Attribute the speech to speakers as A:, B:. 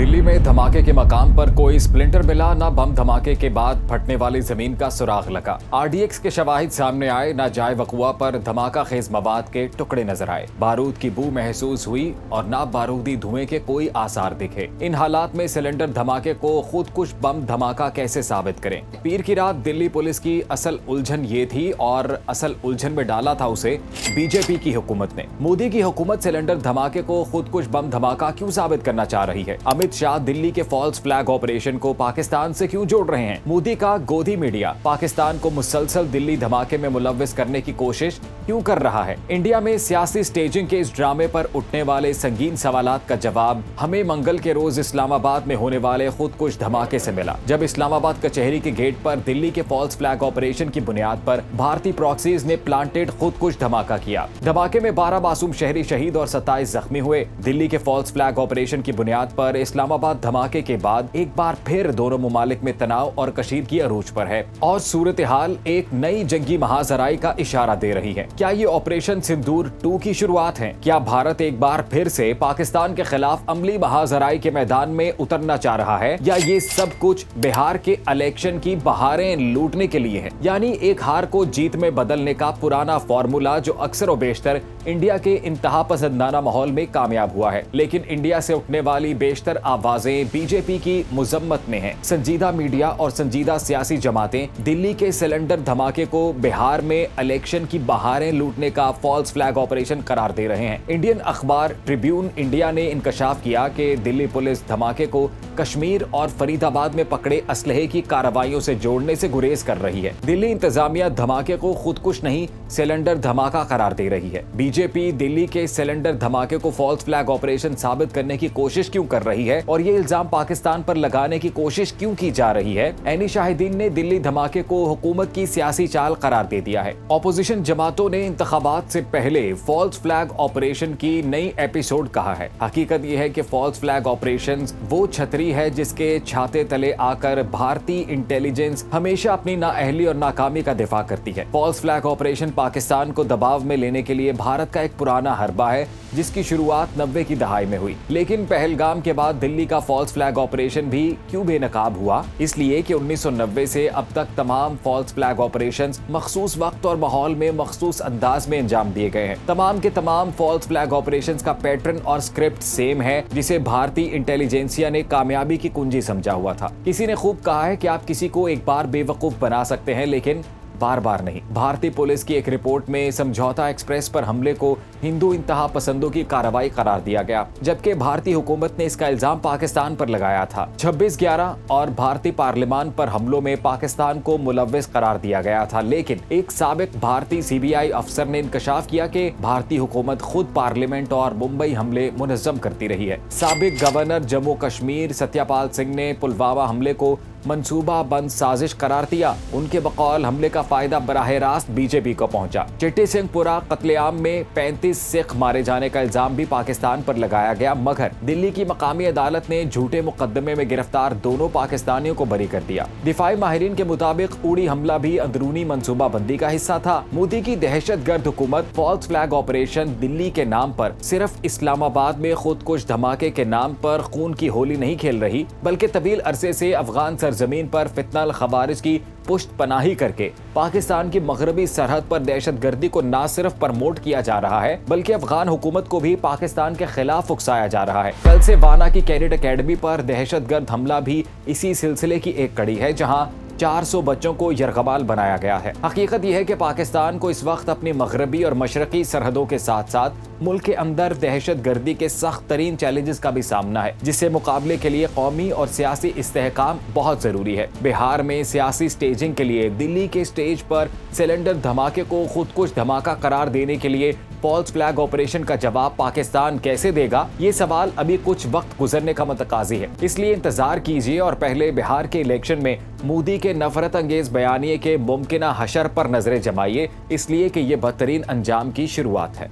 A: दिल्ली में धमाके के मकाम पर कोई स्प्लिंटर मिला, न बम धमाके के बाद फटने वाली जमीन का सुराग लगा। आरडीएक्स के शवाहिद सामने आए, न जाए वकुआ पर धमाका खेज मवाद के टुकड़े नजर आए। बारूद की बू महसूस हुई और न बारूदी धुएं के कोई आसार दिखे। इन हालात में सिलेंडर धमाके को खुद कुछ बम धमाका कैसे साबित करें? पीर की रात दिल्ली पुलिस की असल उलझन ये थी और असल उलझन में डाला था उसे बीजेपी की हुकूमत ने। मोदी की हुकूमत सिलेंडर धमाके को खुद कुछ बम धमाका क्यों साबित करना चाह रही है? अमित शाह दिल्ली के फॉल्स फ्लैग ऑपरेशन को पाकिस्तान से क्यों जोड़ रहे हैं? मोदी का गोदी मीडिया पाकिस्तान को मुसलसल दिल्ली धमाके में मुलव्विस करने की कोशिश क्यों कर रहा है? इंडिया में सियासी स्टेजिंग के इस ड्रामे पर उठने वाले संगीन सवालात का जवाब हमें मंगल के रोज इस्लामाबाद में होने वाले खुद कुछ धमाके से मिला, जब इस्लामाबाद कचहरी के गेट पर दिल्ली के फॉल्स फ्लैग ऑपरेशन की बुनियाद पर भारतीय प्रॉक्सीज ने प्लांटेड खुद कुछ धमाका किया। धमाके में 12 मासूम शहरी शहीद और 27 जख्मी हुए। दिल्ली के फॉल्स फ्लैग ऑपरेशन की बुनियाद पर इस्लामाबाद धमाके के बाद एक बार फिर दोनों मुमालिक में तनाव और कशीदगी अरूज पर है और सूरत हाल एक नई जंगी महाजराई का इशारा दे रही है। क्या ये ऑपरेशन सिंदूर 2 की शुरुआत है? क्या भारत एक बार फिर से पाकिस्तान के खिलाफ अमली महाजराई के मैदान में उतरना चाह रहा है, या ये सब कुछ बिहार के इलेक्शन की बहारें लूटने के लिए है? यानी एक हार को जीत में बदलने का पुराना फॉर्मूला जो अक्सर और बेशतर इंडिया के इंतहा पसंदाना माहौल में कामयाब हुआ है। लेकिन इंडिया से उठने वाली बेशतर आवाजें बीजेपी की मुजम्मत में हैं। संजीदा मीडिया और संजीदा सियासी जमातें दिल्ली के सिलेंडर धमाके को बिहार में इलेक्शन की बहारें लूटने का फॉल्स फ्लैग ऑपरेशन करार दे रहे हैं। इंडियन अखबार ट्रिब्यून इंडिया ने इंकशाफ किया कि दिल्ली पुलिस धमाके को कश्मीर और फरीदाबाद में पकड़े असलहे की कार्रवाइयों से जोड़ने से गुरेज कर रही है। दिल्ली इंतजामिया धमाके को खुदकुश नहीं सिलेंडर धमाका करार दे रही है। बीजेपी दिल्ली के सिलेंडर धमाके को फॉल्स फ्लैग ऑपरेशन साबित करने की कोशिश क्यों कर रही है और ये इल्जाम पाकिस्तान पर लगाने की कोशिश क्यों की जा रही है? ऐनी शाहिदीन ने दिल्ली धमाके को हुकूमत की सियासी चाल करार दे दिया है। ऑपोजिशन जमातों ने इंतखाबात से पहले फॉल्स फ्लैग ऑपरेशन की नई एपिसोड कहा है। हकीकत यह है कि फॉल्स फ्लैग ऑपरेशन वो छतरी है जिसके छाते तले आकर भारतीय इंटेलिजेंस हमेशा अपनी नाअहली और नाकामी का दिफा करती है। फॉल्स फ्लैग ऑपरेशन पाकिस्तान को दबाव में लेने के लिए भारत का एक पुराना हरबा है जिसकी शुरुआत 90 की दहाई में हुई। लेकिन पहलगाम के बाद दिल्ली का फॉल्स फ्लैग ऑपरेशन भी क्यों बेनकाब हुआ? इसलिए कि 1990 से अब तक तमाम फॉल्स फ्लैग ऑपरेशंस मखसूस वक्त और माहौल में मखसूस अंदाज में अंजाम दिए गए हैं। तमाम के तमाम फॉल्स फ्लैग ऑपरेशंस का पैटर्न और स्क्रिप्ट सेम है, जिसे भारतीय इंटेलिजेंसिया ने कामयाबी की कुंजी समझा हुआ था। किसी ने खूब कहा है कि आप किसी को एक बार बेवकूफ बना सकते हैं लेकिन बार बार नहीं। भारतीय पुलिस की एक रिपोर्ट में समझौता एक्सप्रेस पर हमले को हिंदू इंतहा पसंदों की कार्रवाई करार दिया गया, जबकि भारतीय हुकूमत ने इसका इल्जाम पाकिस्तान पर लगाया था। 26/11 और भारतीय पार्लियामान पर हमलों में पाकिस्तान को मुलव्विस करार दिया गया था, लेकिन एक साबिक भारतीय सीबीआई अफसर ने इंकशाफ किया कि भारतीय हुकूमत खुद पार्लियामेंट और मुंबई हमले मुनज़्ज़म करती रही है। साबिक गवर्नर जम्मू कश्मीर सत्यपाल सिंह ने पुलवामा हमले को मंसूबा बंद साजिश करार दिया। उनके बकौल हमले का फायदा बराह रास्त बीजेपी को पहुंचा। चिट्टी सिंहपुरा कत्लेआम में 35 सिख मारे जाने का इल्जाम भी पाकिस्तान पर लगाया गया, मगर दिल्ली की मकामी अदालत ने झूठे मुकदमे में गिरफ्तार दोनों पाकिस्तानियों को बरी कर दिया। दिफाई माहिरीन के मुताबिक उड़ी हमला भी अंदरूनी मंसूबा बंदी का हिस्सा था। मोदी की दहशतगर्द हुकूमत फॉल्स फ्लैग ऑपरेशन दिल्ली के नाम पर सिर्फ इस्लामाबाद में खुद कुछ धमाके के नाम पर खून की होली नहीं खेल रही, बल्कि तवील अरसे से अफगान जमीन पर फितनल खवारिज की पुष्ट पनाही करके पाकिस्तान की मगरबी सरहद पर दहशतगर्दी को न सिर्फ प्रमोट किया जा रहा है, बल्कि अफगान हुकूमत को भी पाकिस्तान के खिलाफ उकसाया जा रहा है। कल से वाना की कैडेट अकेडमी पर दहशतगर्द हमला भी इसी सिलसिले की एक कड़ी है, जहां 400 बच्चों को यरगमाल बनाया गया है। हकीकत यह है कि पाकिस्तान को इस वक्त अपनी मगरबी और मशरकी सरहदों के साथ साथ मुल्क के अंदर दहशतगर्दी के सख्त तरीन चैलेंजेस का भी सामना है, जिससे मुकाबले के लिए कौमी और सियासी इस्तेहकाम बहुत जरूरी है। बिहार में सियासी स्टेजिंग के लिए दिल्ली के स्टेज पर सिलेंडर धमाके को खुद कुछ धमाका करार देने के लिए फॉल्स फ्लैग ऑपरेशन का जवाब पाकिस्तान कैसे देगा, ये सवाल अभी कुछ वक्त गुजरने का मुतकाजी है। इसलिए इंतजार कीजिए और पहले बिहार के इलेक्शन में मोदी के नफरत अंगेज बयानिए के मुमकिना हशर पर नजरें जमाइए, इसलिए कि ये बदतरीन अंजाम की शुरुआत है।